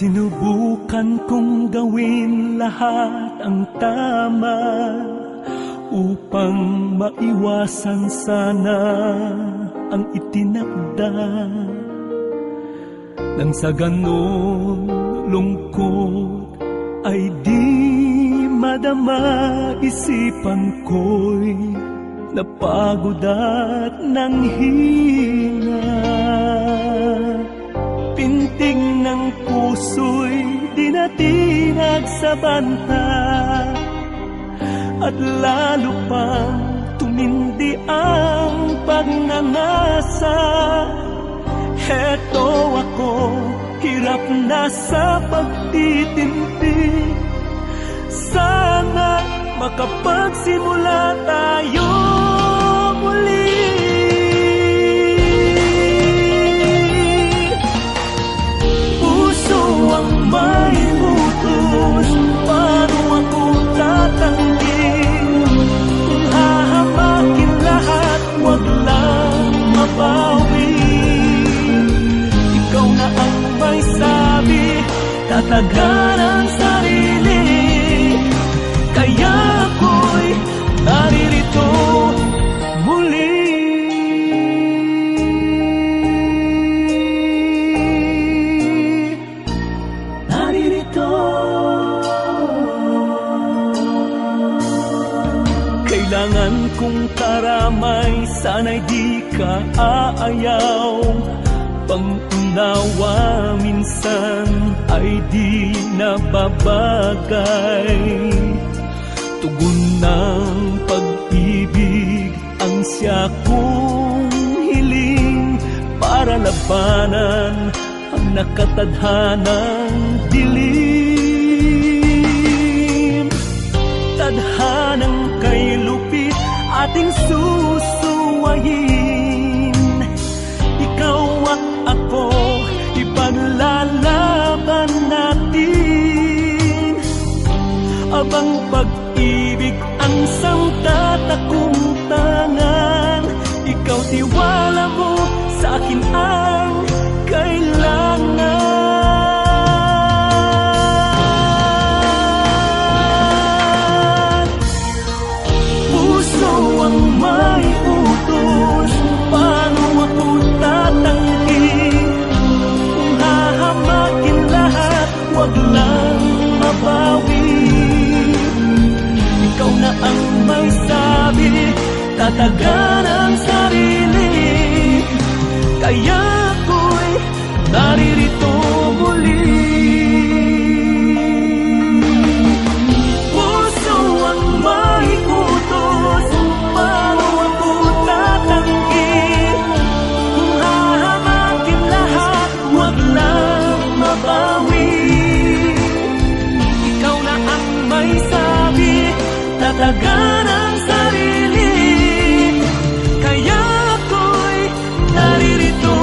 Sinubukan kong gawin lahat ang tama upang maiwasan sana ang itinakda. Nang sa ganon lungkot ay di madama, isipan ko'y napagod at nanghina. Pintig ng puso'y dinatinag sa banta, at lalo pang tumindi ang pagnanasa. Heto ako, hirap na sa pagtitindig. Sana makapagsimula tayo muli. Puso ang may utos, paano ako tatanggi? Kung hahamakin lahat, wag lang mabawi. Ikaw na ang may sabi, tatagan ang sarili. Kaya ako'y naririto muli. Naririto. Kailangan kong taramay, sana'y di ka aayaw. Pang-unawa minsan ay di nababagay. Tugon ng pag-ibig ang siya kong hiling, para labanan ang nakatadhanang dilim. Tadhanang kay lupit ating susuwayin. Ikaw at ako, ipaglalaban natin. Abang pag-ibig ang sangtatakong tangan. Ikaw tiwala mo, sa akin ang kailangan. Puso ang may utos, paano ako tatanggi? Kung hahamakin lahat, wag lang mabawi. Ikaw na ang may sabi, tatagan ang sarili. Kaya ako'y naririto muli. Puso ang may utos, paano ako tatanggi? Kung hahamakin lahat, wag lang mabawi. Ikaw na ang may sabi, tatagan ang sarili. Kaya ako'y naririto.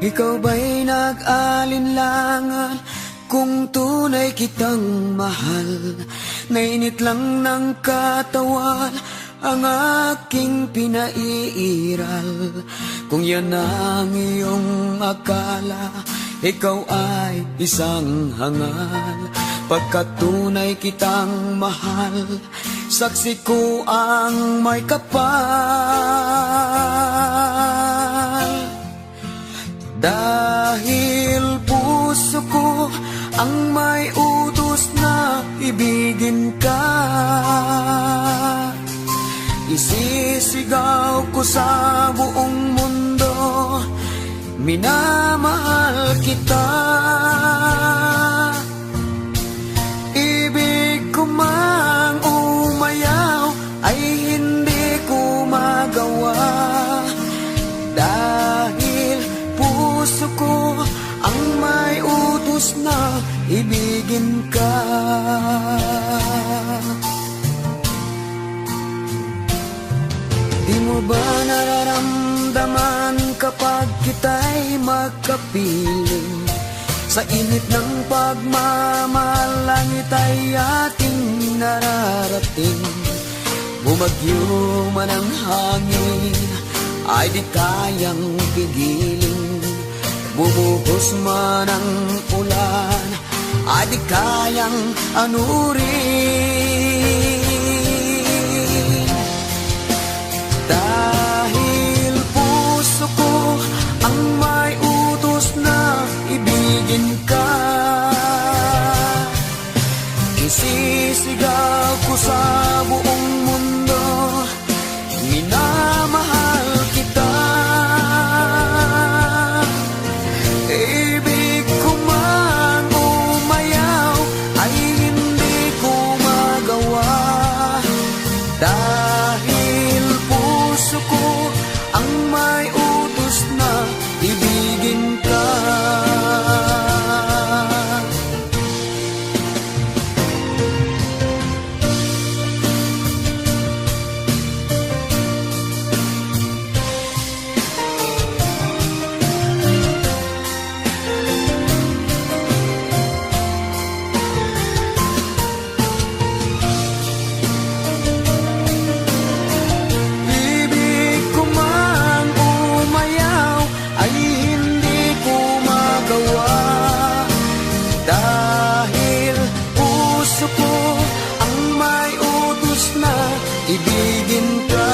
Ikaw ba'y nag-alinlangan kung tunay kitang mahal? Nainit lang ng katawan ang aking pinaiiral. Kung yan ang iyong akala, ikaw ay isang hangal. Pagkat tunay kitang mahal, saksi ko ang may kapal. Dahil puso ko ang may utos na ibigin ka, isisigaw ko sa buong mundo, minamahal kita. Ibig ko mang umayaw ay hindi ko magawa, dahil puso ko ang may utos na ibigin ka. Di mo ba nararamdaman kapag kita'y magkapiling? Sa init ng pagmamahal, langit ay ating nararating. Bumagyo man ang hangin, ay di kayang pigilin. Bumuhos man ang ulan, ay di kayang anurin. Dahil puso ko ang may utos na ibigin ka, isisigaw ko sa buong mundo, minamahal kita. Ibig ko man umayaw ay hindi ko magawa, dahil puso ko ang may utos na ibigin ka. Ibigin ka,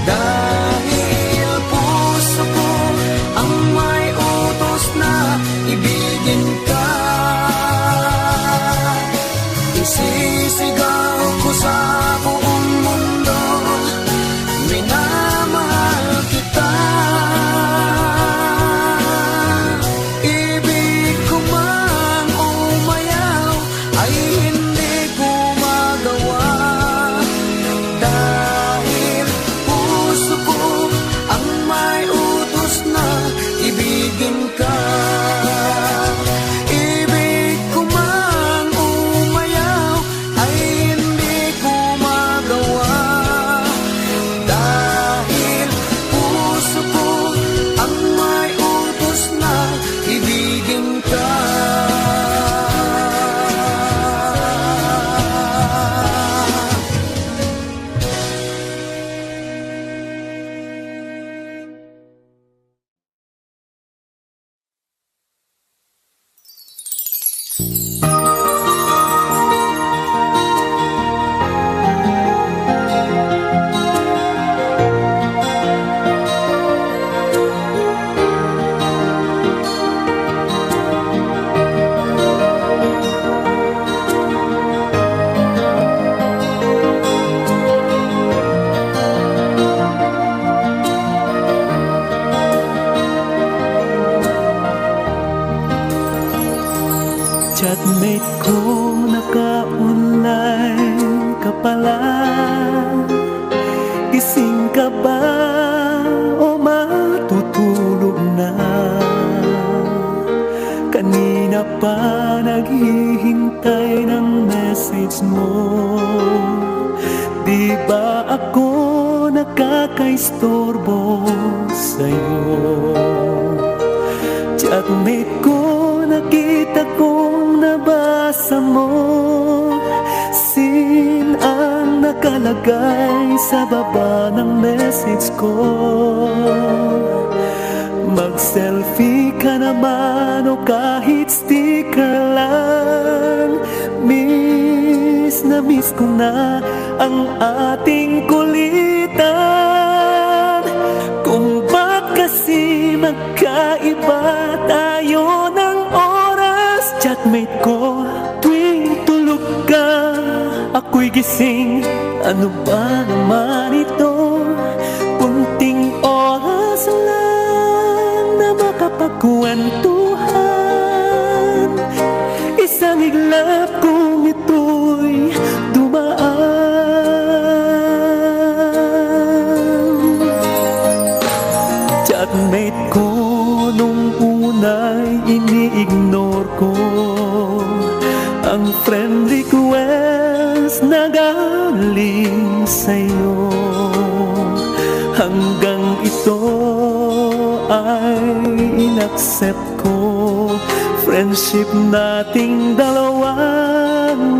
dahil puso ko ang may utos na ibigin ka. Isisigaw ko sa buong mundo, minamahal kita. Ibig ko mang umayaw ay hindi ko magawa, dahil puso ko ang may utos na ibigin ka. Ibig ko mang umayaw ay hindi ko magawa, dahil puso ko ang may utos na ibigin ka. Chatmate ko, naka-online ka pala. Gising ka ba o matutulog na? Kanina pa naghihintay ng message mo. Di ba ako nakaka magkaistorbo sa'yo. Chatmate ko, nakita kong nabasa mo, sin ang nakalagay sa baba ng message ko. Mag-selfie ka naman o kahit sticker lang, miss na miss ko na ang ating kulitan. Kung ba't kasi magkaiba tayo ng oras, chatmate ko, tuwing tulog ka, ako'y gising. Ano ba naman ito? Kunting oras lang na makapagkwentuhan, isang iglap kung ito'y dumaan. Chatmate ko, nung una'y ini-ignore ko ang friend request na galing sa'yo, hanggang ito ay inaccept ko. Friendship nating dalawa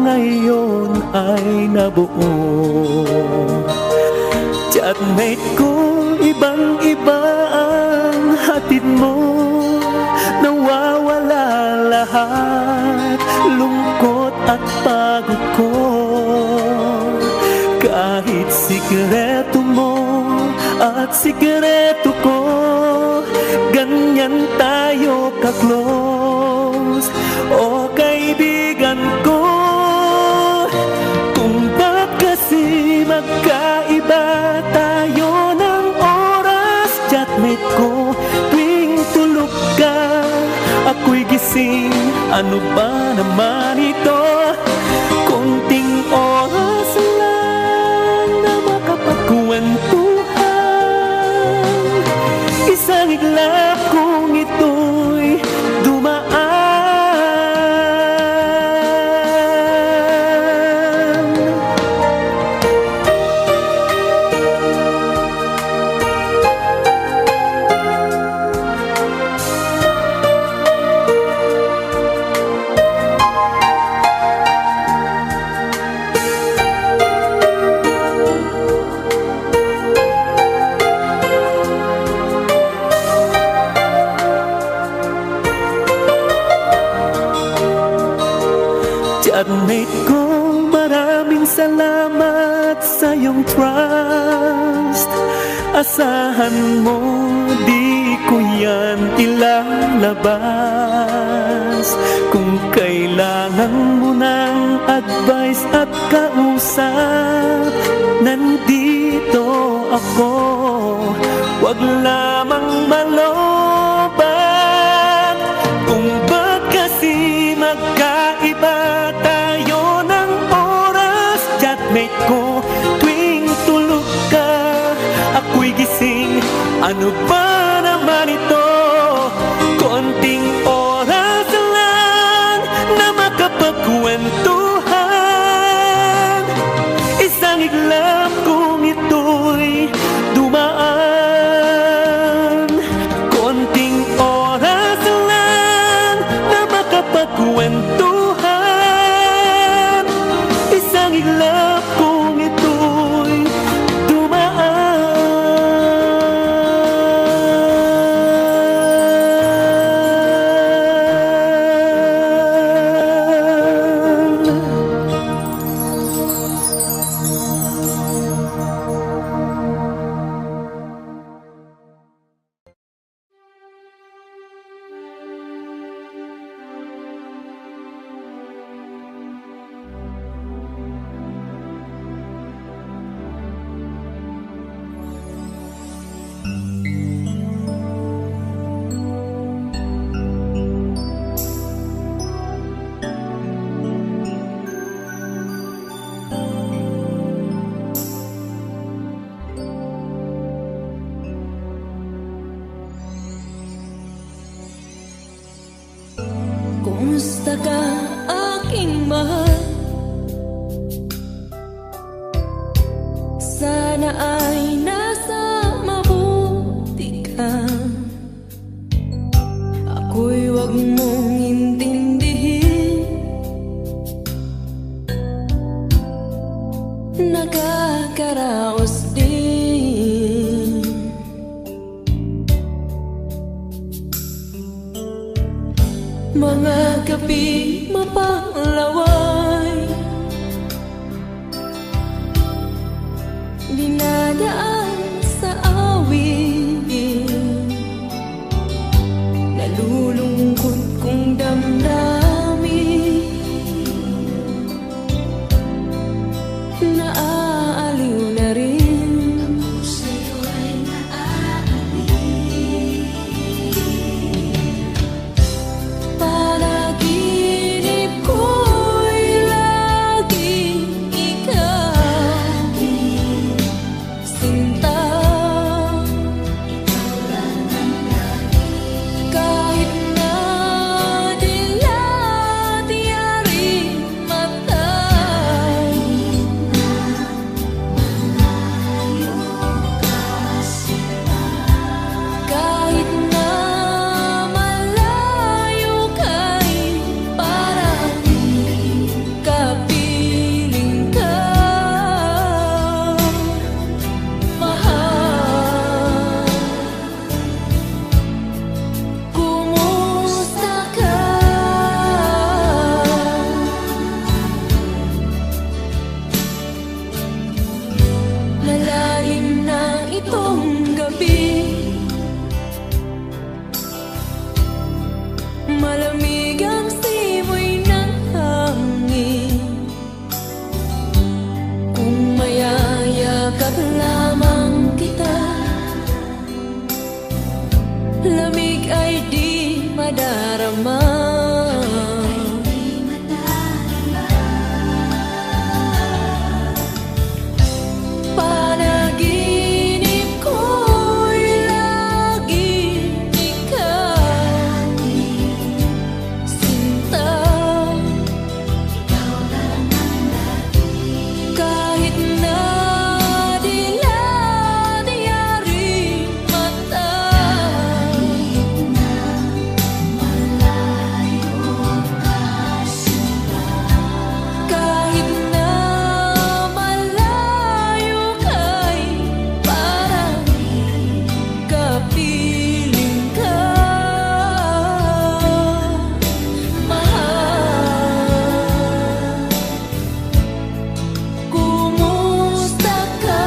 ngayon ay nabuo. Chatmate ko, ibang-iba ang hatid mo, nawawala lahat lungkot at pagod ko. Kahit sikreto mo at sikreto ko, ganyan tayo ka-close, o kaibigan ko. Kung ba't kasi magkaiba tayo ng oras, chatmate ko, tuwing tulog ka, ako'y gising. Ano ba naman ito? Kunting oras lang na makapagkwentuhan, isang iglap kung ito'y dumaan. Chatmate ko, maraming salamat sa iyong trust. Asahan mo, di ko yan ilalabas. Kung kailangan mo ng advice at kausap, nandito ako, wag lamang malobat. Kung ba't kasi magkaiba tayo ng oras, chatmate ko, tuwing tulog ka, ako'y gising. Ano ba naman ito? Konting oras lang na makapagkwentuhan, isang iglap kung ito'y dumaan. Konting oras lang na makapagkwentuhan, isang iglap kung ito'y Kumusta ka, aking mahal? Sana ay nasa nakakaraos din. Mga gabi mapanglaway, dinadaan sa awit, nalulungkot kong damdamin, naaaliw na rin. Ako sa'yo ay naaaliw. Panaginip ko'y laging ikaw, sinta. Kahit na dilat-yaring mata, kahit na malayo ka'y parang kapiling ka, mahal. Kumusta ka? Malalim na itong gabi, malamig ang simoy ng hangin. Kung mayayakap lamang kita, lamig ay di madarama. Panaginip ko'y laging ikaw, sinta. Kahit na dilat-yaring mata, kahit na malayo ka'y parang kapiling ka, mahal. Kumusta ka?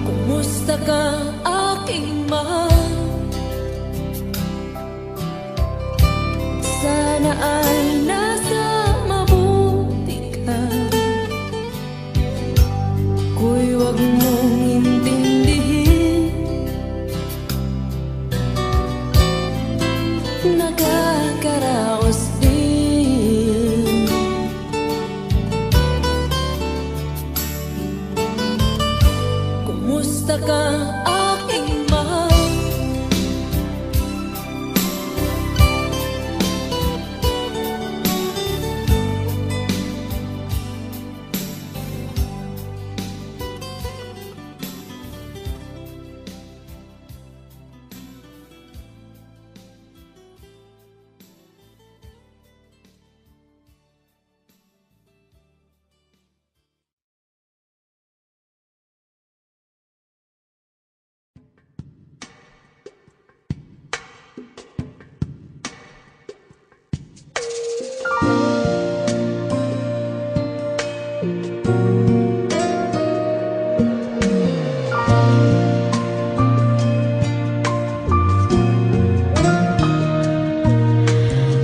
Kumusta ka, aking mahal? Sana ay nasa mabuti ka. Ku'y wag mong intindihin, nakakaraos din. Kumusta ka, aking mahal?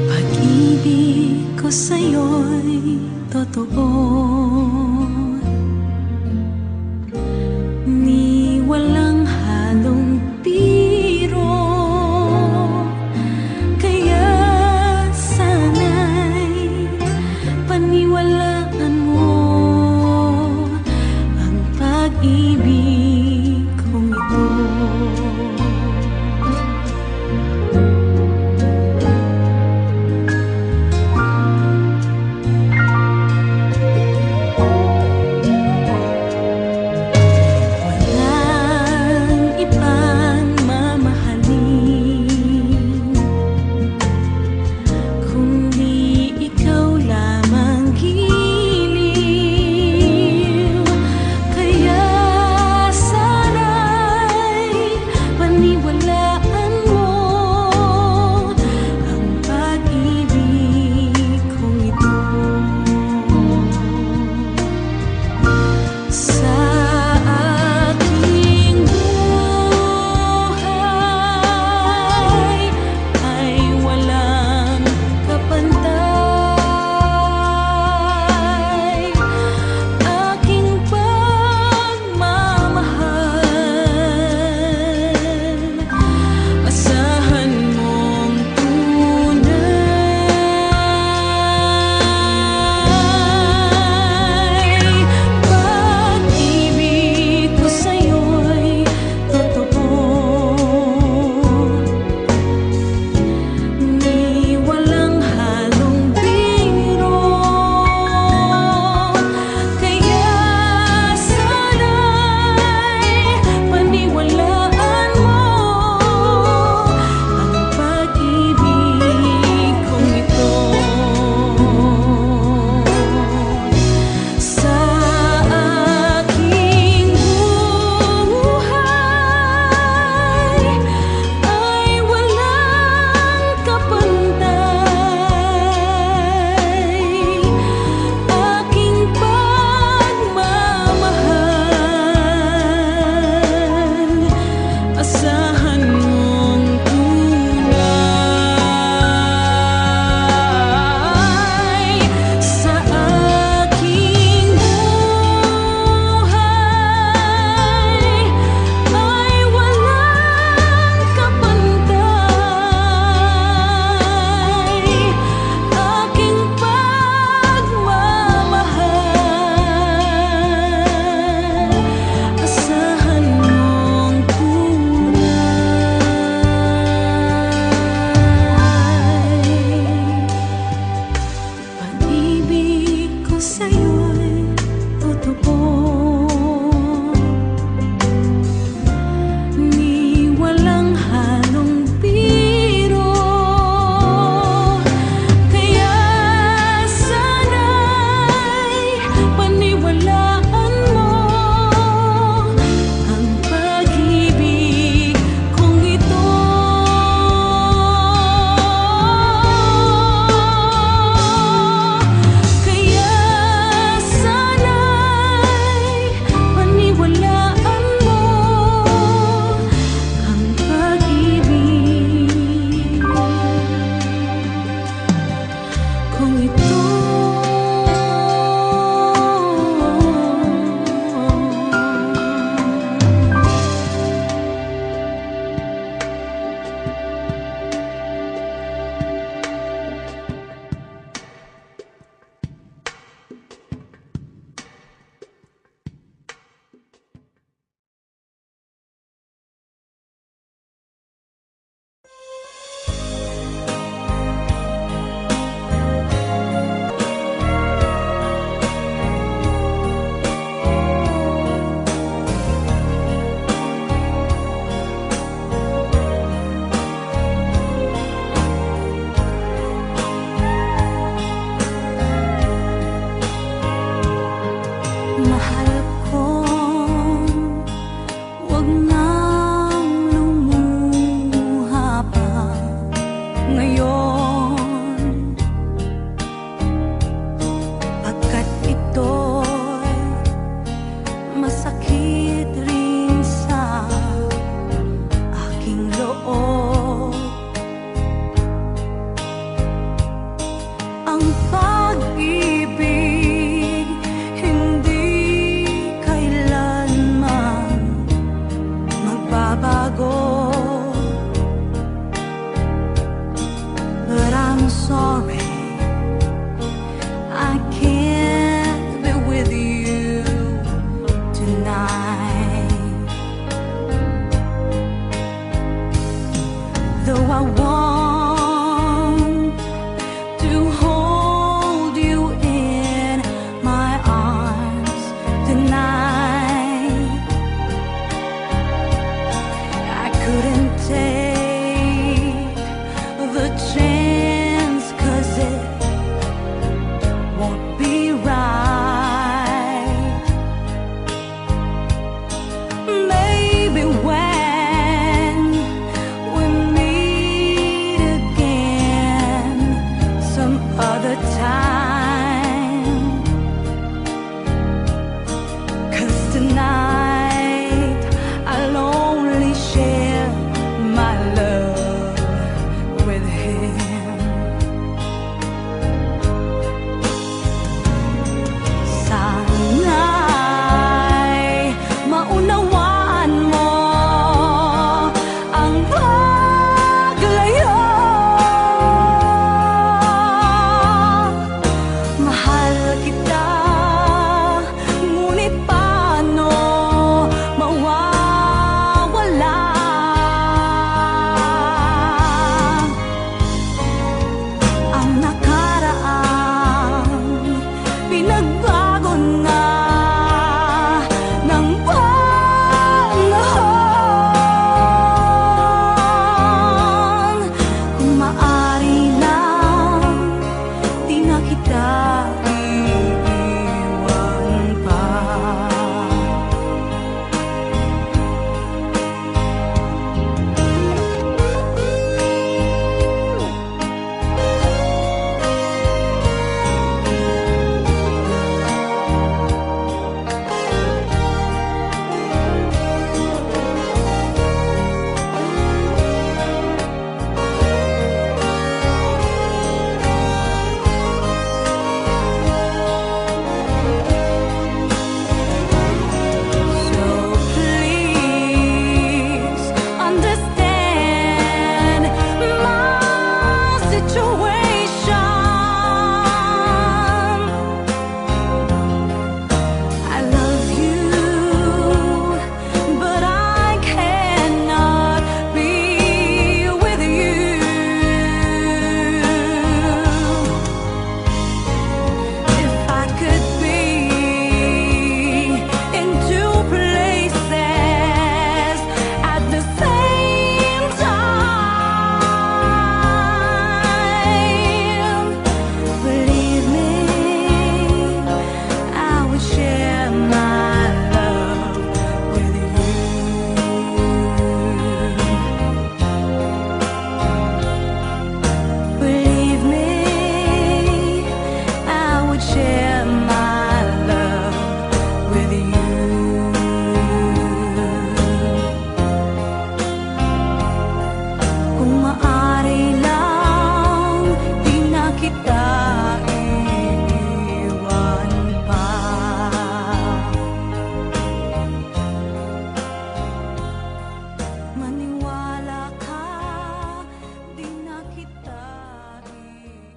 Pag-ibig ko sa'yo'y totoo, ni walang halong biro. Kaya sana'y paniwalaan mo ang pag-ibig kong ito. ngayon, pagkat ito'y masakit rin sa aking loob. Ang pag-ibig hindi kailanman magbabago. But I'm sorry, I can't be with you tonight. Though I want to hold you in my arms tonight, I couldn't take the chance, 'cause it won't be right. Maybe when we meet again some other time, 'cause tonight I'll only share my love with him. Sana'y maunawaan mo ang paglayo. Mahal kita, ngunit paano mawawala? Ang nakaraan pinagbago na ng panahon. Kung maaari lang, di na kita iiwan pa. So please understand my situation. I love you, but I cannot be with you. If I could be in two places at the same time, believe me, I would share my love with you. Believe me, I would share my love with you. Kung maaari lang, di na kita iiwan pa. Maniwala ka, di na kita iiwan.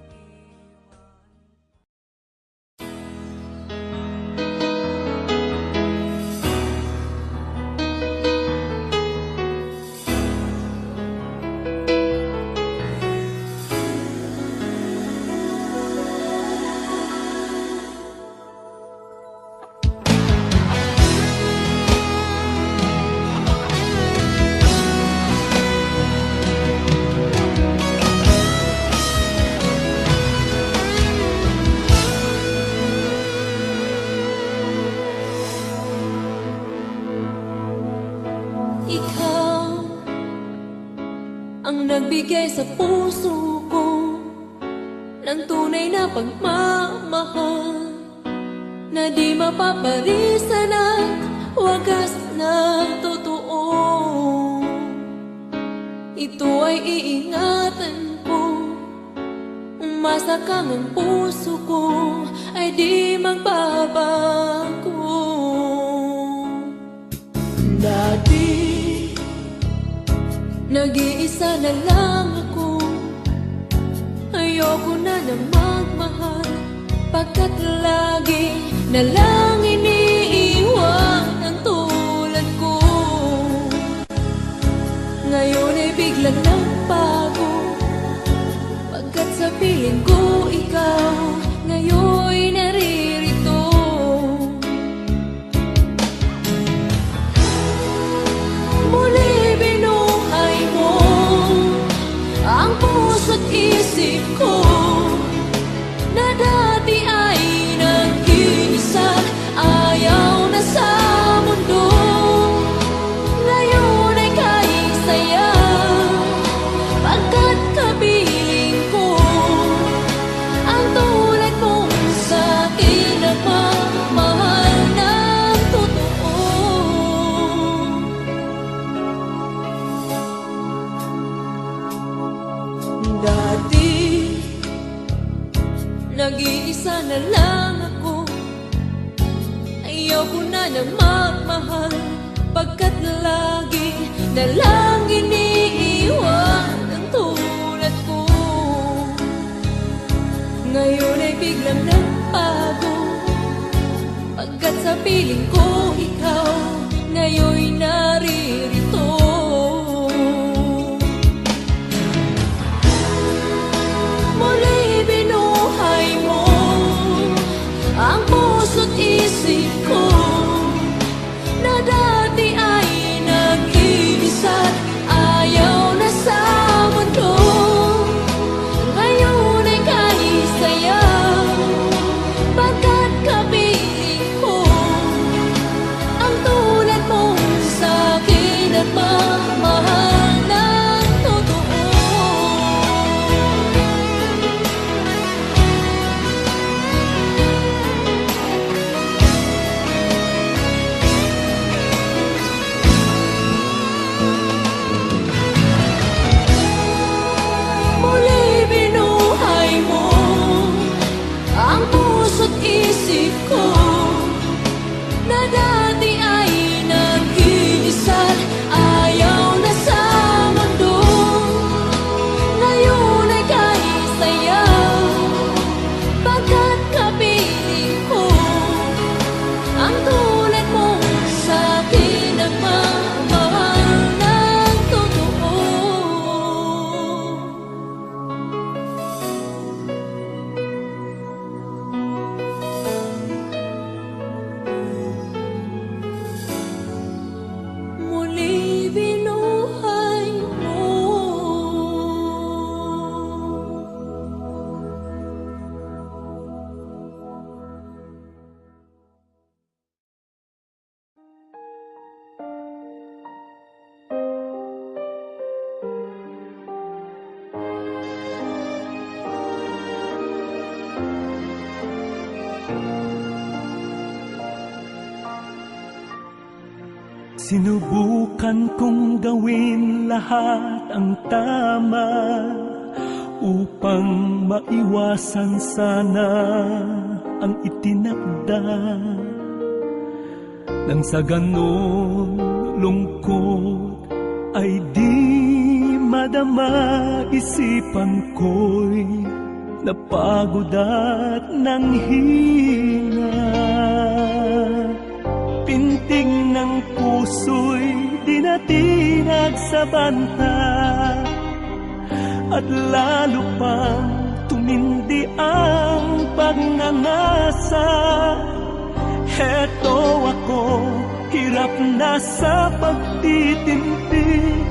Ikaw ang nagbigay sa puso ng tunay na pagmamahal na di mapaparisan at wagas na totoo. Ito ay iingatan ko, umasa kang ang puso ko ay di magbabago. Dati, nag-iisa na lang ako, ayoko na na magmahal, pagkat lagi na lang iniiwan ang tulad ko. Ngayon ay biglang nagbago, pagkat sa piling ko ikaw ngayon naririto. Muli binuhay mo ang puso't isip ko na dati ay nag-iisa't ayaw na sa mundo. Ngayon ay kahit saya, pagkat kapiling ko ang tulad mong sa'kin nagmamahal ng totoo. Dati, nag-iisa na lang ako, ayoko na na magmahal, pagkat lagi na lang iniiwan ang tulad ko. Ngayon ay biglang nagbago, pagkat sa piling ko ikaw ngayon'y naririto. Muli binuhay mo ang puso't isip ko na dati ay nag-iisa't ayaw na sa mundo. Ngayon ay kahit saya, pagkat kapiling ko ang tulad mong sa'kin at mamahal ng totoo. Muli binuhay mo ang puso't isip ko na dati ay nag-iisa't ayaw na sa mundo. Ngayon ay kahit saya, pagkat kapiling ko ang tulad mong sa'kin nagmamahal ng totoo. Muli binuhay mo. Sinubukan kong gawin lahat ang tama upang maiwasan sana ang itinakda. Nang sa ganon lungkot ay di madama, isipan ko'y napagod at nanghina. Pintig ng puso'y dinatinag sa banta, at lalo pang tumindi ang pagngangasa. Heto ako, hirap na sa pagtitimpi.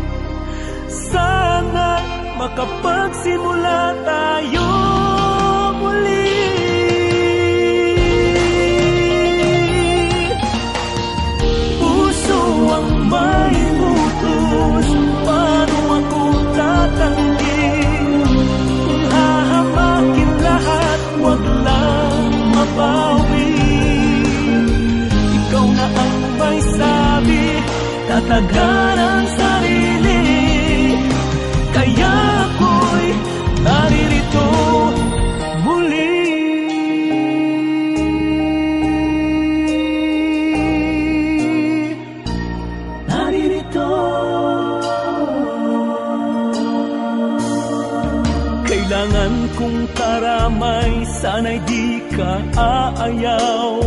Sana makapagsimula tayo muli. Puso ang may utos, paano ako tatanggi kung hahamakin lahat kong karamay, sana'y di ka aayaw.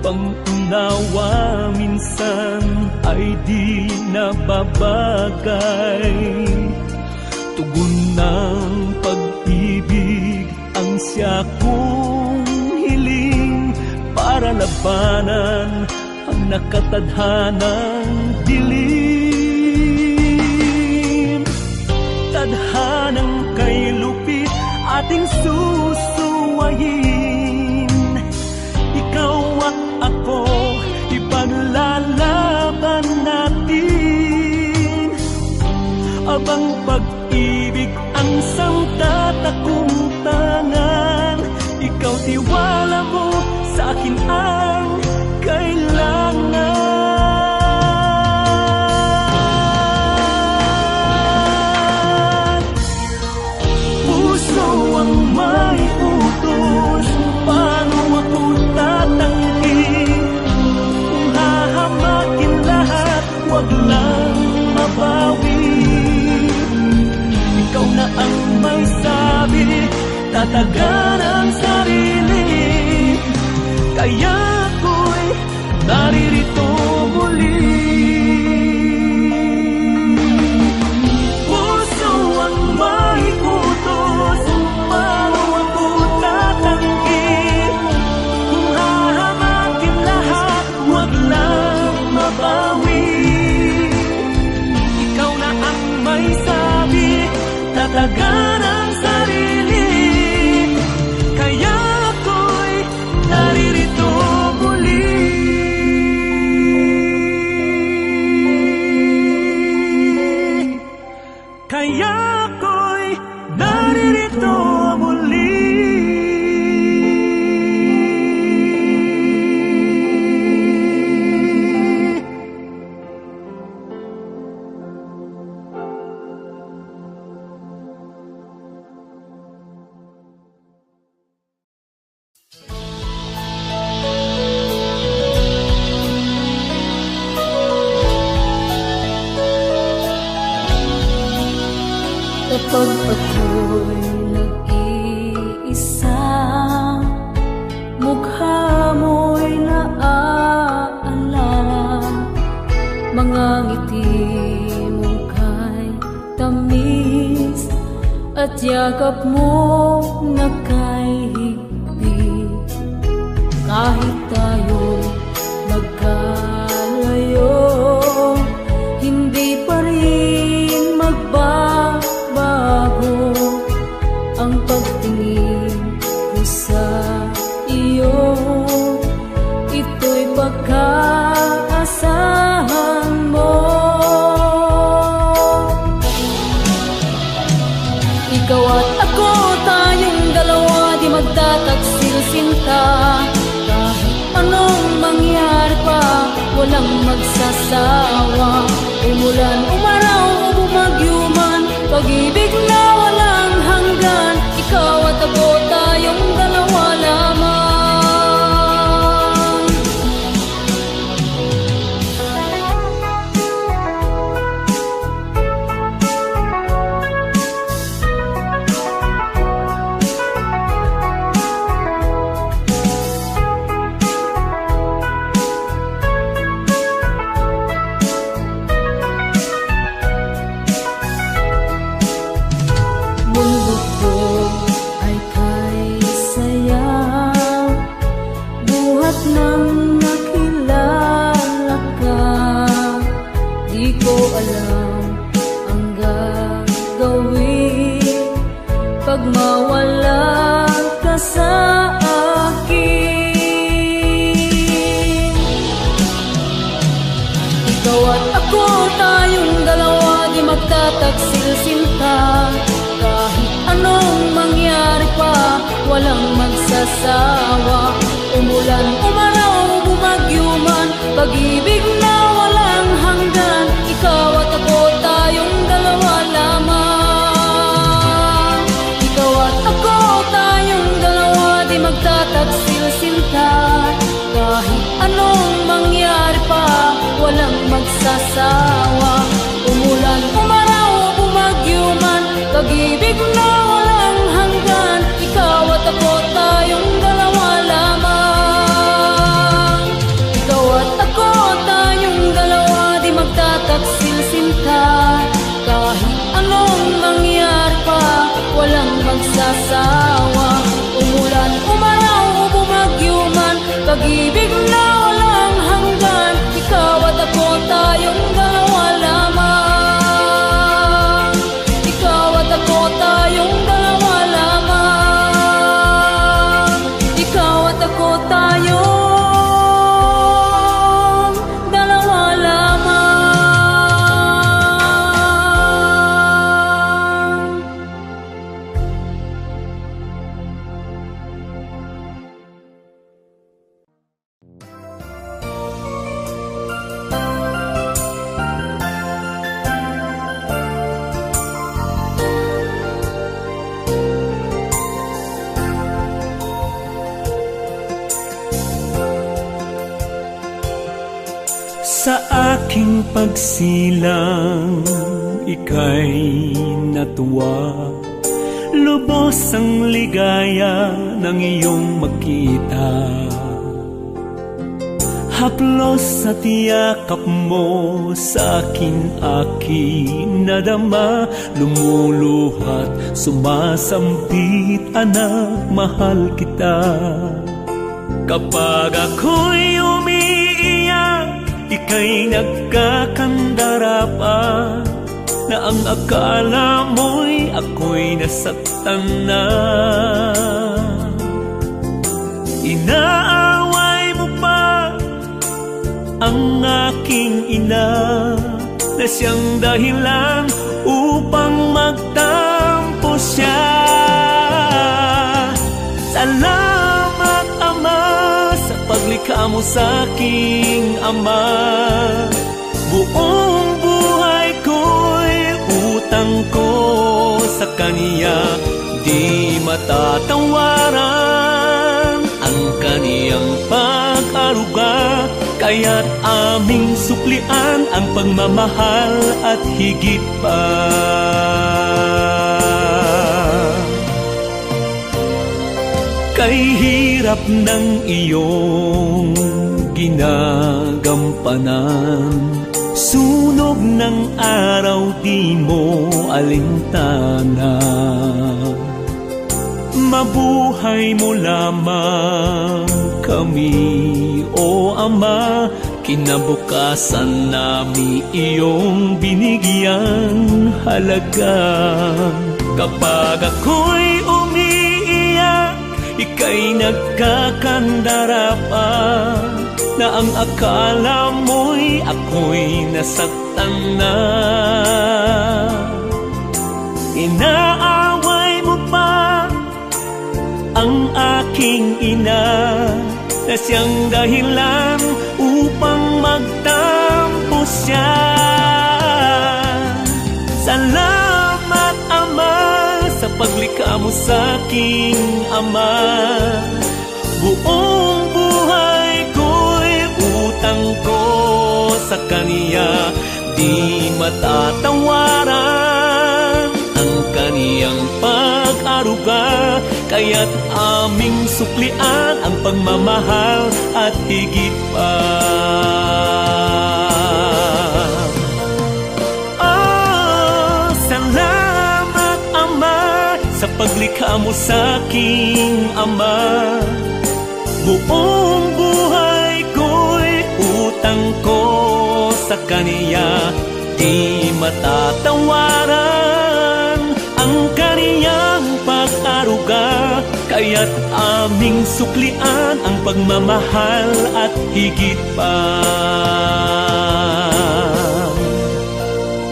Pang-unawa minsan ay di nababagay. Tugon ng pag-ibig ang siya kong hiling, para labanan ang nakatadhanang dilim. Tadhanang kay lupit ating susuwayin, ikaw at ako ipaglalaban natin. Abang pag-ibig ang sangtatakong tangan, ikaw tiwala mo, sa akin ang kailangan. Puso ang may utos, paano ako tatanggi? Kung hahamakin lahat, wag lang mabawi. Ikaw na ang may sabi, tatagan ang sarili. Kaya ako'y naririto muli. Puso ang may utos, paano ako tatanggi? Kung hahamakin lahat, wag lang mabawi. Ikaw na ang may sabi, tatagan ang sarili. Kaya ako'y naririto muli. Kaya ako'y naririto muli. Kapag ako'y nag-iisa, mukha mo'y naaalala, mga ngiti mong kay tamis, at yakap mo na kay higpit. Kahit tayo'y magkalayo, hindi pa rin magbabago ang pagtingin ko sa iyo. Ito'y pagkaasahan mo. Ikaw at ako, tayong dalawa, di magtataksil sinta. Kahit anong mangyari pa, walang magsasawa. Umulan, umaraw, o bumagyo man, pag-ibig na walang hanggan. Ikaw at ako, tayong dalawa lamang. Mundo ko ay kay saya, buhat ng nakilala ka. Di ko alam ang gagawin pag mawala ka sa akin. Ikaw at ako, tayong dalawa, di magtataksil sinta. Kahit anong mangyari pa, walang magsasawa. Umulan, umaraw, bumagyo man, pag-ibig na walang hanggan. Ikaw at ako, tayong dalawa lamang. Ikaw at ako, tayong dalawa, di magtataksil sinta. Kahit anong mangyari pa, walang magsasawa. Umulan, umaraw, bumagyo man, pag-ibig na walang hanggan. magsasawa. Umulan, umaraw o bumagyo man, pag-ibig na walang hanggan. Ikaw at ako, tayong dalawa lamang. Ikaw at ako, tayong dalawa lamang. Ikaw at ako, tayong dalawa lamang. Sa aking pagsilang, ika'y natuwa. Lubos ang ligaya ng iyong makita. Haplos at yakap mo sa aking nadama. Lumuluhat, sumasambit, anak, mahal kita. Kapag ako'y umiiyak, ika'y nagkakandara pa, na ang akala mo'y ako'y nasaktan na. Inaaway mo pa ang aking ina, na siyang dahilan upang magtampo siya. Salamat, Ama, sa paglikha mo sa'king ama. Buong buhay ko'y utang ko sa kaniya. Di matatawaran ang kaniyang pag-aruga, kaya't aming suklian ang pagmamahal at higit pa. Kay hirap ng iyong ginagampanan, sunog ng araw di mo alintana. Mabuhay mo lamang kami, o Ama, kinabukasan nami iyong binigyan halaga. Kapag ako'y umiiyak, ika'y nagkakandara pa, na ang akala mo'y ako'y nasaktan na. Inaaway mo pa ang aking ina, na siyang dahilan upang magtampo siya. Salamat, Ama, sa paglikha mo sa'king ama. Buong buhay ko'y utang ko sa kaniya. Di matatawaran ang kaniyang pag-aruga, kaya't aming suklian ang pagmamahal at higit pa. Oh, salamat, Ama, sa paglikha mo sa'king ama. Buong buhay ko'y utang ko sa kaniya. Di matatawaran ang kaniyang pag-aruga, kaya't aming suklian ang pagmamahal at higit pa.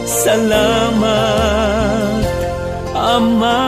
Salamat, Ama.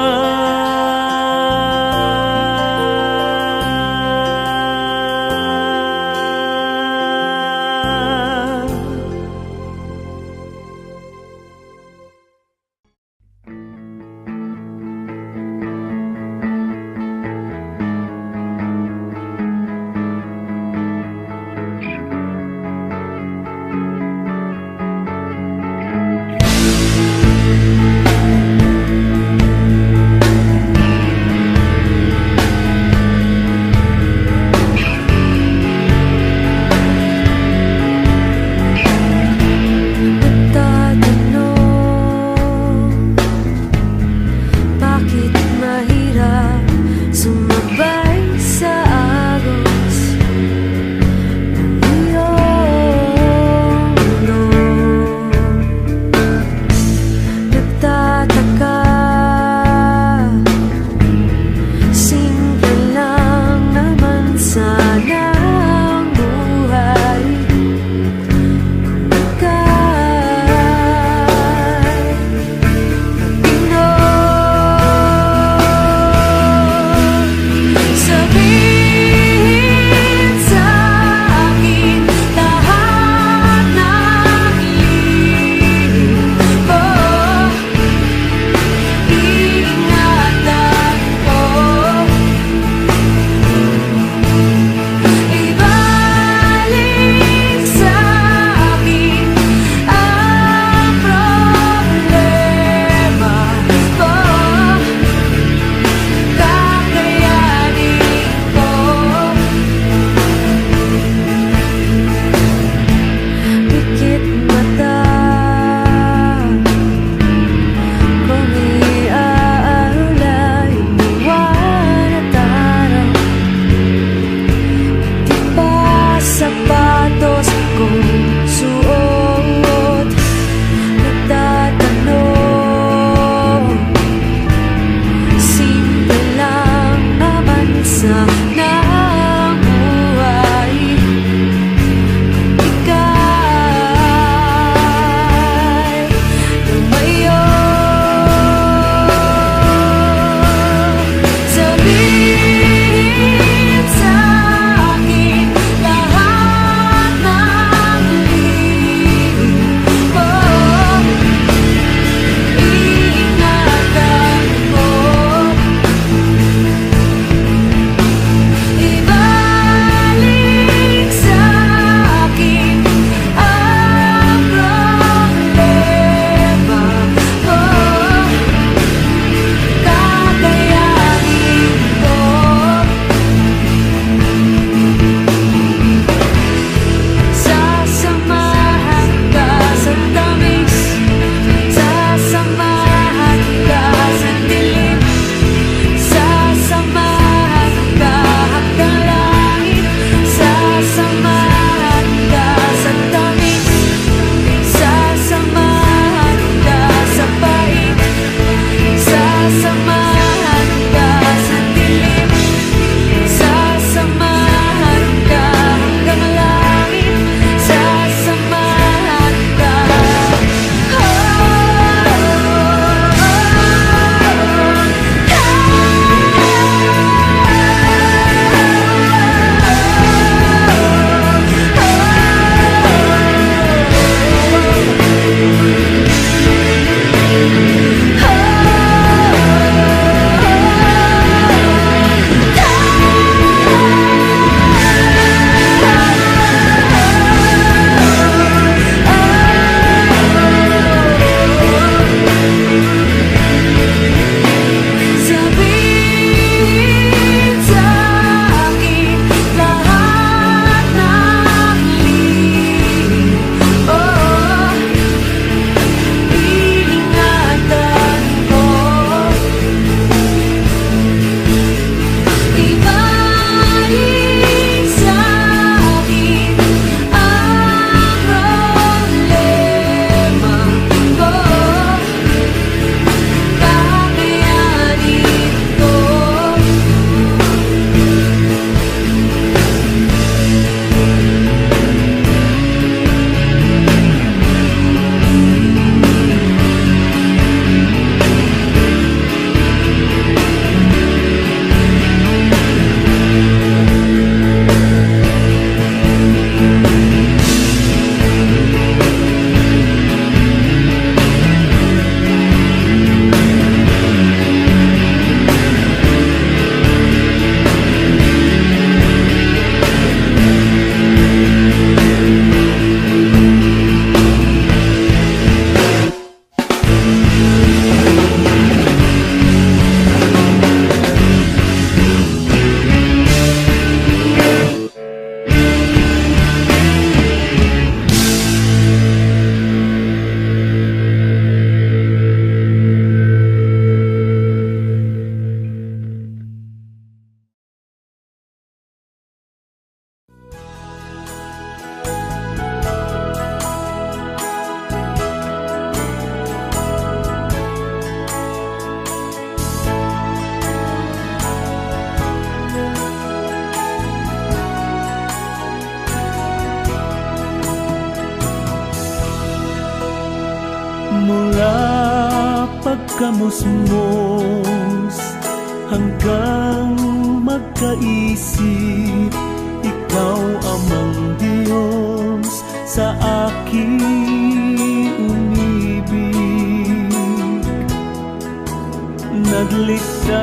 kamusmos hanggang magkaisip. Ikaw amang Diyos sa aking umibig, nagligtas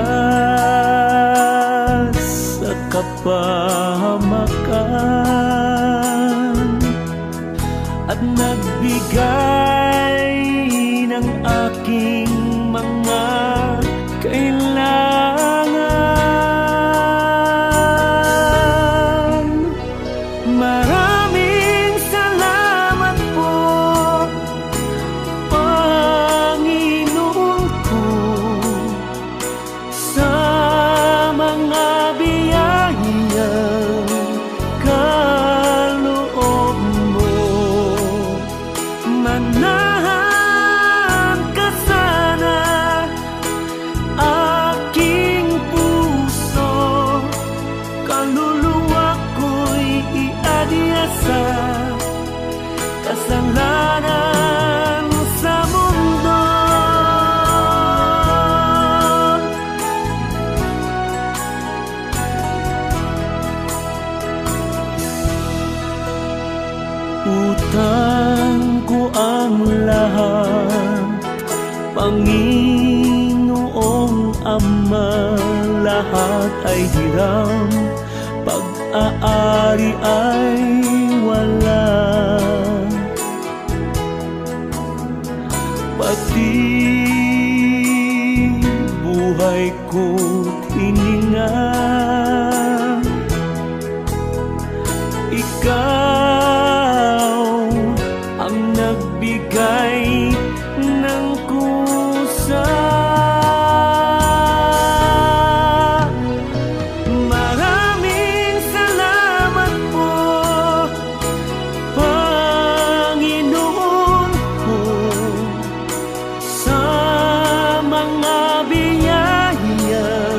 sa kapahamakan at nagbigay ng aking mga kailangan. Maraming salamat po, Panginoon ko, sa mga biyayang kaloob mo. Manahan ka sana aking puso, kaluluwa ko'y iadya sa kasalanan sa mundo. Utang ko ang lahat, Panginoong Ama, lahat ay hiram, pag-aari ay wala. Pati buhay ko't hininga, ikaw ang nagbigay ng kusa. Maraming salamat po, Panginoon ko, sa mga biyayang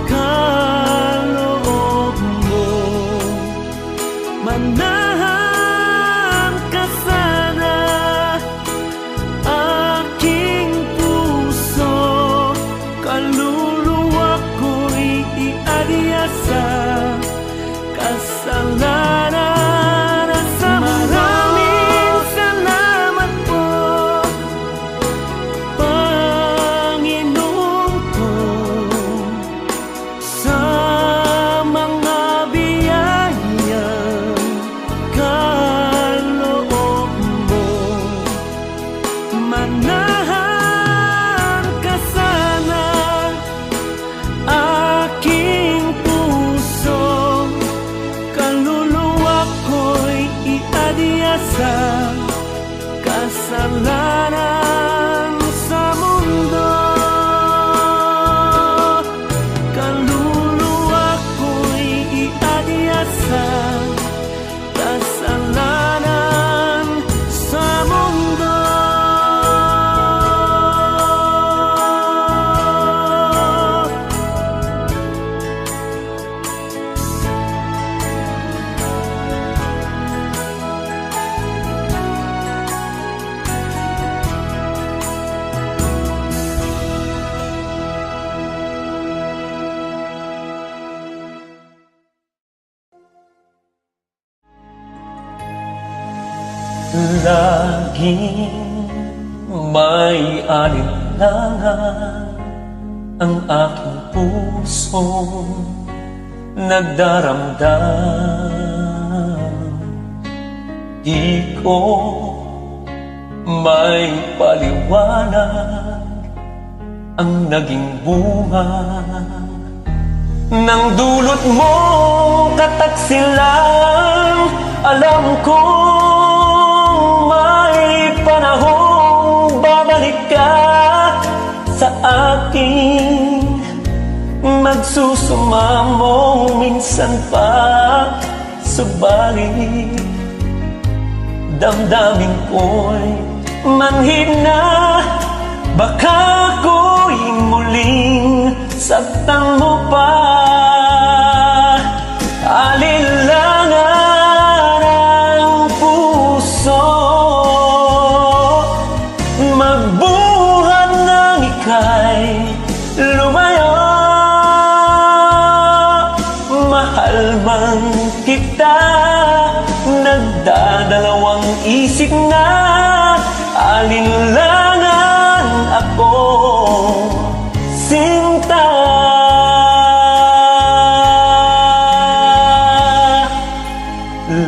kaloob mo. Manahan ka sana aking puso, kaluluwa ko'y iadya sa kasalanan sa mundo. Maraming salamat po, Panginoon ko, sa mga biyayang kaloob mo. Manahan ka sana aking puso, kaluluwa ko'y iadya sa kasalanan sa mundo. Kaluluwa ko'y iadya sa kasalanan sa mundo. Laging may alinlangan ang aking puso, nagdaramdam. Di ko may paliwanag ang naging bunga ng dulot mong kataksilang. Alam ko may panahong babalik ka sa akin, magsusumamo minsan pa. Subalit damdamin ko'y manhid na, baka ako'y muling saktan mo pa. Alinlangan ang puso, magbuhat ng mahal man kita. Nagdadalawang isip na alinlangan ako, sinta.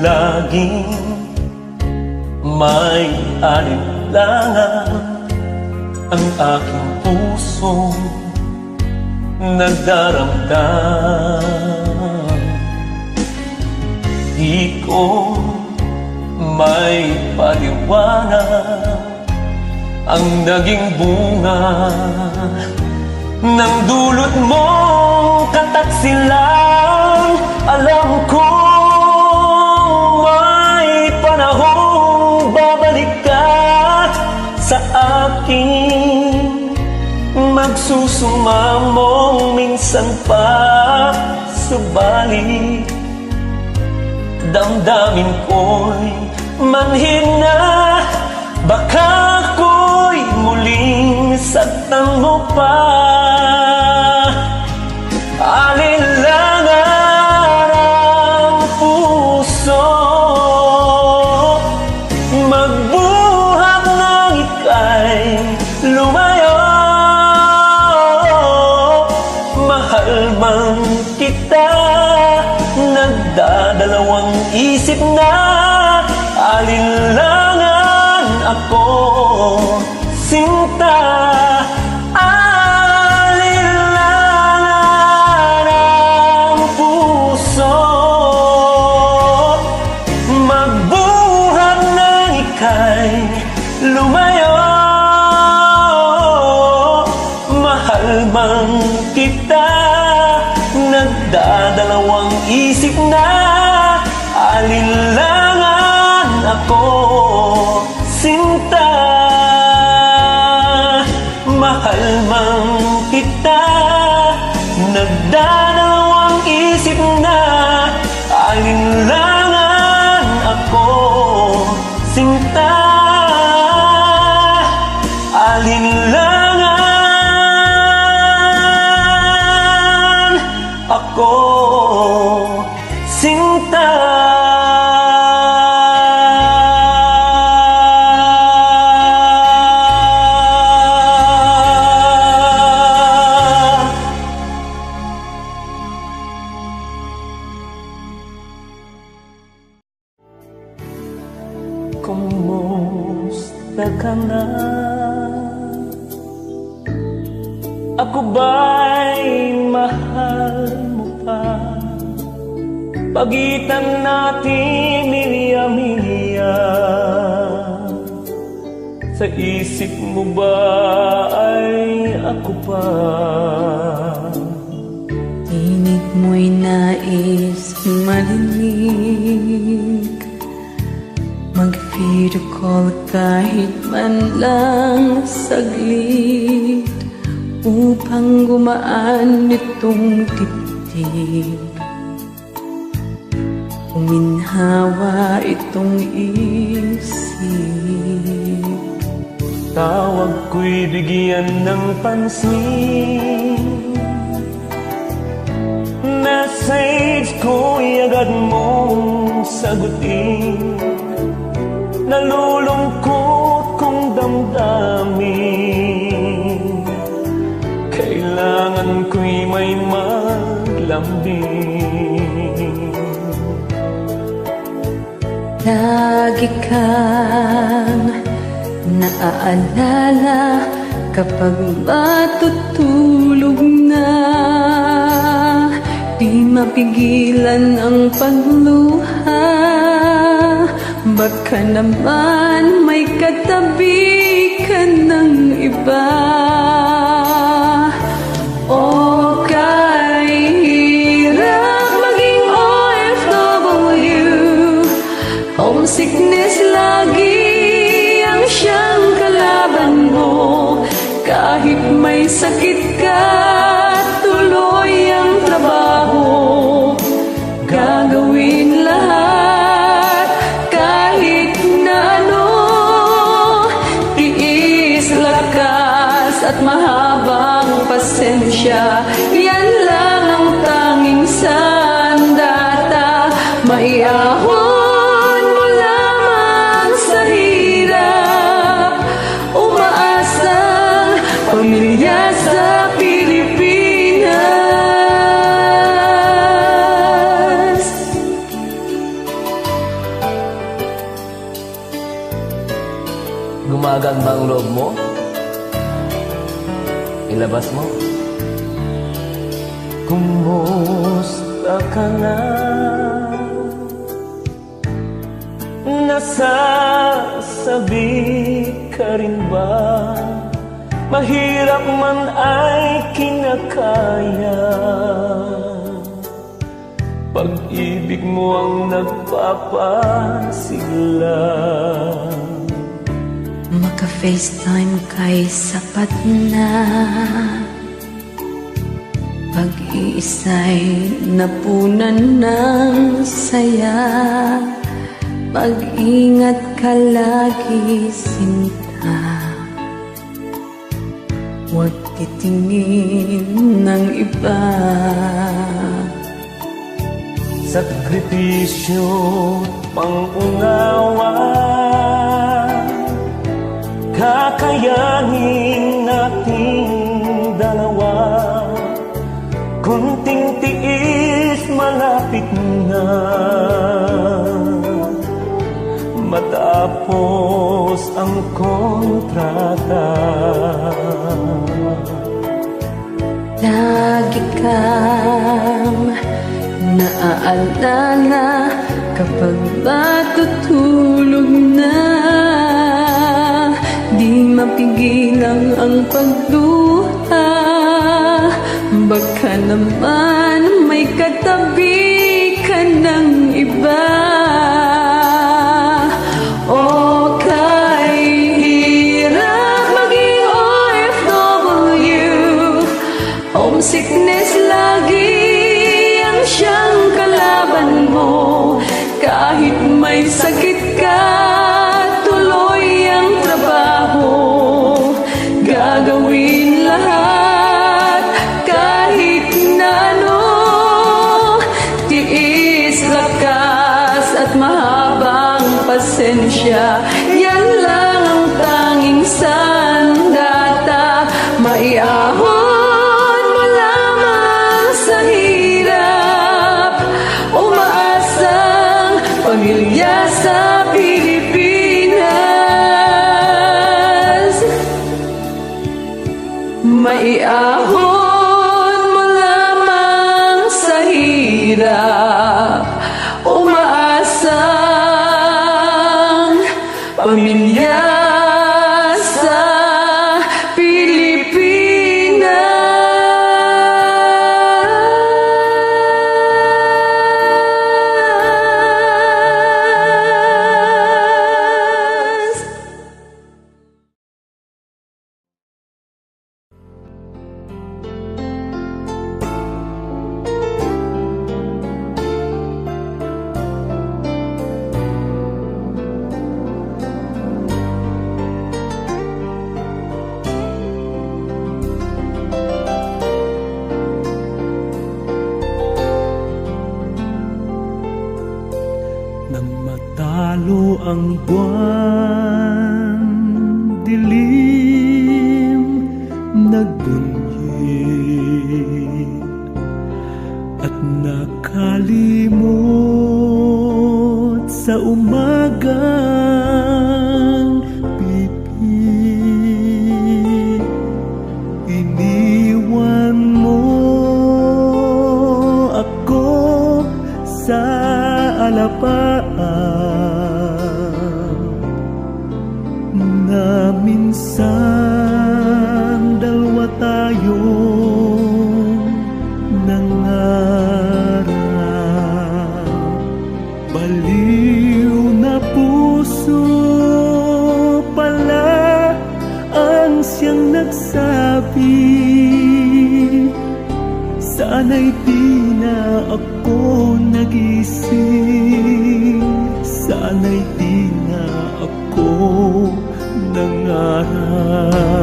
Laging may alinlangan ang aking puso nagdaramdam. Di ko may paliwanag ang naging bunga ng dulot mong kataksilan. Alam ko may panahong babalik ka sa akin, magsusumamong minsan pa. Subalit damdamin ko'y manhid na, baka ako'y muling saktan mo pa. Alinlangan ang puso, magbuhat ng ika'y lumayo. Mahal man kita, nagdadalawang isip na alinlangan ako, sinta. Alinlangan ang puso, magbuhat ng ika'y lumayo. Mahal man kita, nagdadalawang isip na alinlangan ako, sinta. Mahal man kita, nagdadalawang isip na alinlangan ako, sinta. Alinlangan ako, sinta. Kumusta ka na? Ako ba'y mahal mo pa? Pagitan natin milya-milya, sa isip mo ba ay ako pa? Tinig mo'y nais marinig, mag-video call kahit man lang saglit, upang gumaan itong dibdib, uminhawa itong isip. Tawag ko'y bigyan ng pansin, message ko'y agad mong sagutin. Nalulungkot kong damdamin, kailangan ko'y may maglambing. Lagi kang naaalala kapag matutulog na, di mapigilan ang pagluha. Baka naman may katabi ka ng iba, o kahirap maging OFW. Homesickness lagi ang siyang kalaban mo, kahit may sakit ka, tuloy ang trabaho. Gagawin lahat kahit na ano, tiis, lakas at Nasaan ba ang loob mo? Ilabas mo. Kumusta ka na? Nasasabi ka rin ba? Mahirap man ay kinakaya. Pag-ibig mo ang nagpapasigla. Maka-FaceTime kay sapat na. Pag-iisa'y napunan ng saya. Mag-ingat ka lagi, sinta. Huwag titingin ng iba. Sakripisyo, pang-unawa, kakayanin nating dalawa. Kunting tiis, malapit na matapos ang kontrata. Lagi kang naaalala kapag matutulog na. Di mapigilan ang pagluha. Baka naman may katabi ka ng iba. Okay, hirap maging OFW. Homesickness lagi ang siyang kalaban mo. Kahit may sakit ka, tuloy ang trabaho. Gagawin lahat kahit na ano. Tiis, lakas at mahabang pasensya. Yan lang ang tanging sandata. Maiahon mo lamang sa hirap. Umaasang pamilya sa Pilipinas. Maiahon mo lamang sa hirap. Umaasang pamilya sa Pilipinas. Nang matalo ang buwan, dilim nagbunyi at nakalimot sa umagang pipi. Iniwan mo ako sa alapaan na minsan dalawa tayong nangarap. Baliw na puso pala ang siyang nagsabi. Sana'y di na ako nagising. Sana'y di na ako nangarap.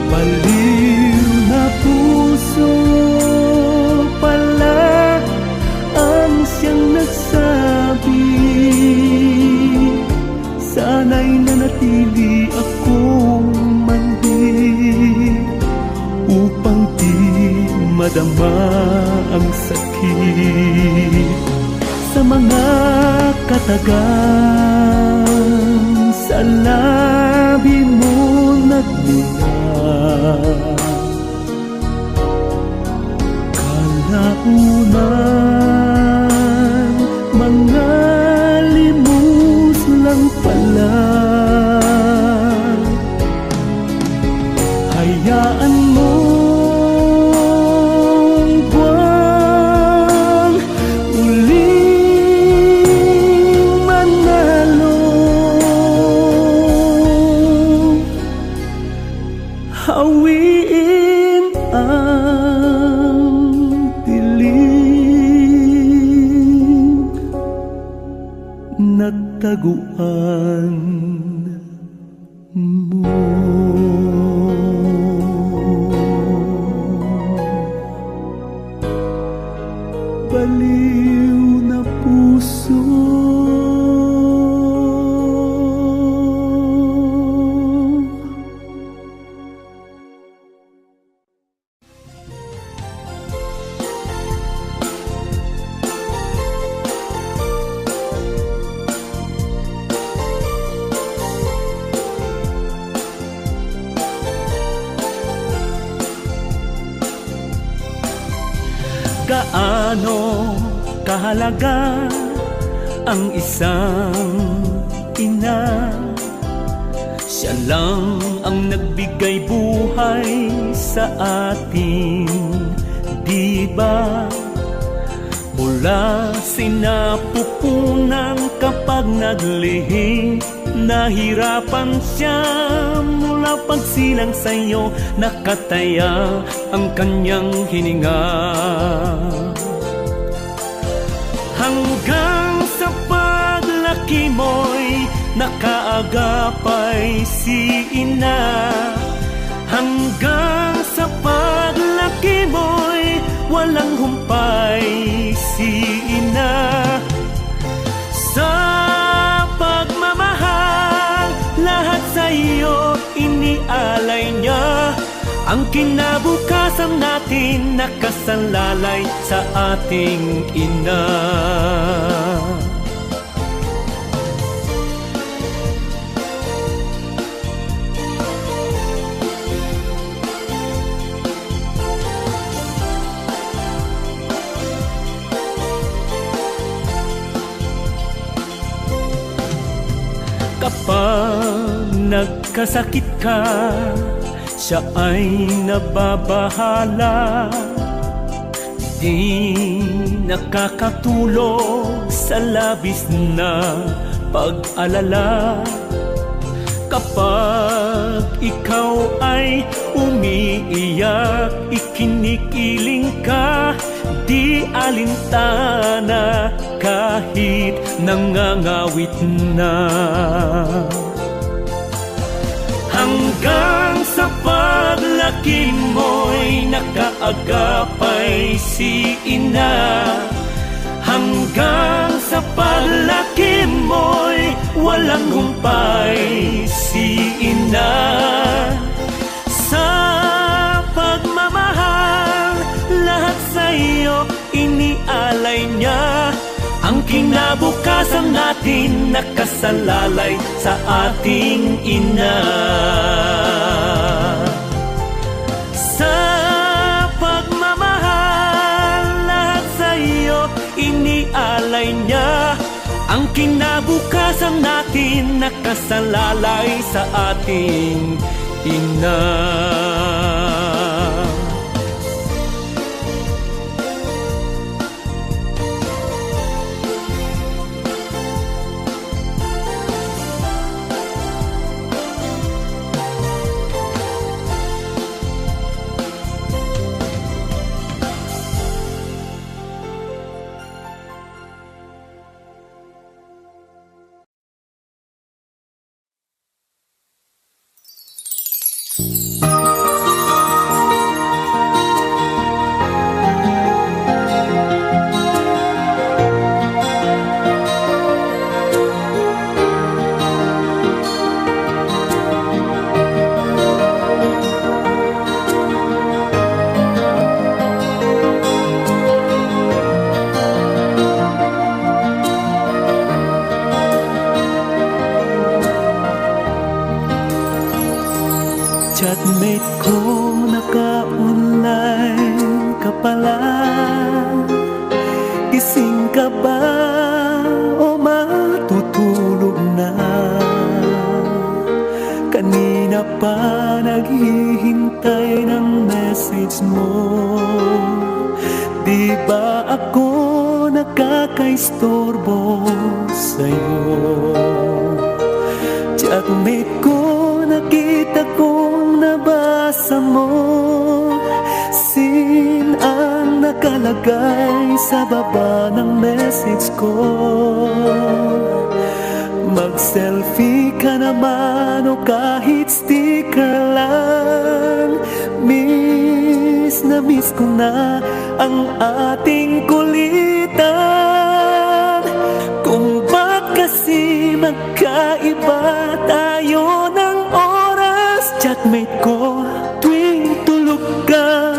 Baliw na puso pala nananatili akong manhid upang di madama ang sakit sa mga katagang sa labi mo nagmula. Kalaunan, mga limos lang pala. Hayaan mong buwang uling manalo. Hawiin ang dilim na taguan mo. Baliw na puso, gaano kahalaga ang isang ina. Siya lang ang nagbigay buhay sa atin, di ba? Mula sinapupunan kapag naglihim, nahirapan siya. Mula pagsilang sa'yo, nakataya ang kanyang hininga. Hanggang sa paglaki mo'y nakaagapay si ina. Hanggang sa paglaki mo'y walang humpay si ina. Sa pagmamahal, lahat sa iyo inialay niya. Ang kinabukasan natin nakasalalay sa ating ina. Kapag nagkasakit ka, siya ay nababahala. Di nakakatulog sa labis na pag-alala. Kapag ikaw ay umiiyak, ikinikiling ka, di alintana kahit nangangawit na. Hanggang sa paglaki mo'y nakaagapay si ina. Hanggang sa paglaki mo'y walang humpay si ina. Sa pagmamahal, lahat sa iyo inialay niya. Ang kinabukasan natin nakasalalay sa ating ina. Sa pagmamahal, lahat sa iyo inialay niya. Ang kinabukasan natin nakasalalay sa ating ina. Chatmate ko, naka-online ka pala. Gising ka ba o matutulog na? Kanina pa naghihintay ng message mo. Di ba ako nakakaistorbo sa'yo? Chatmate ko, nakita kong nabasa mo. Sin ang nakalagay sa baba ng message ko. Mag-selfie ka naman o kahit sticker lang. Miss na miss ko na ang ating kulitan. Kung ba't kasi magkaiba tayo ng oras? Chatmate ko, tuwing tulog ka,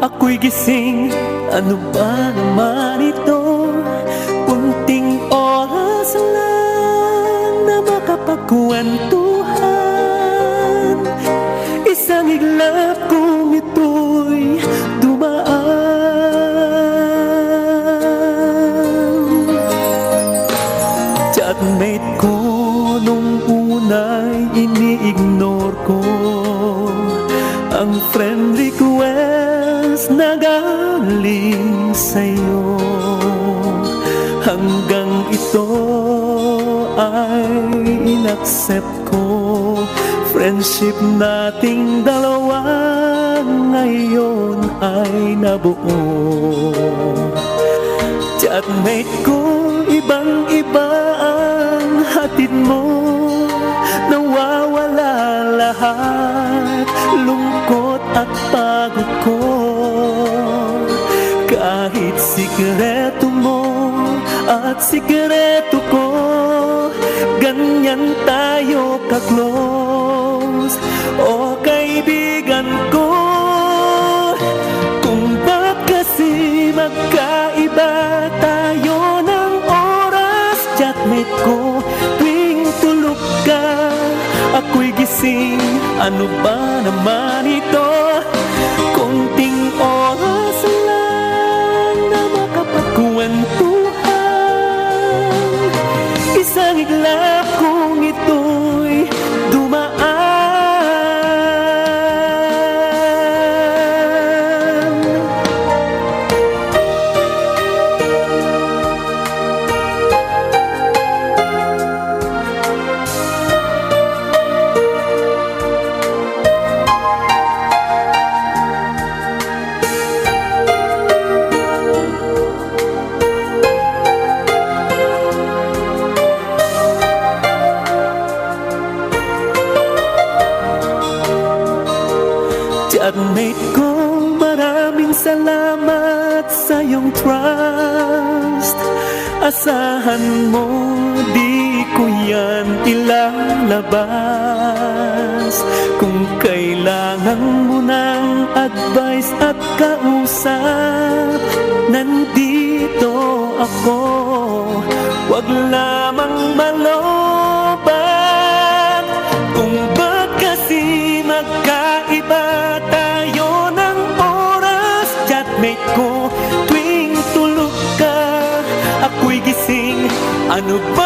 ako'y gising. Ano ba naman ito? Kunting oras lang na makapagkwentuhan. Isang iglap kung ito'y dumaan. Chatmate ko, nung una'y ini-ignore ko ang friend request na galing sa'yo. Hanggang ito ay inaccept ko. Friendship nating dalawa ngayon ay nabuo. Chatmate ko, ibang-iba ang hatid mo. Nawawala lahat, lungkot at pagod ko. Kahit sikreto mo at sikreto ko, ganyan tayo ka-close. O kaibigan ko, kung ba't kasi magkaiba tayo ng oras? Chatmate ko, tuwing tulog ka, ako'y gising. Ano ba naman ito? Kunting oras lang na makapagkwentuhan. Isang iglap kung ito'y dumaan. Chatmate ko, maraming salamat sa iyong trust. Asahan mo, di ko yan ilalabas. Kung kailangan mo ng advice at kausap, nandito ako. Huwag lamang malobat. Kung ba't kasi magkaiba tayo ng oras? Chatmate ko, tuwing tulog ka, ako'y gising. Ano ba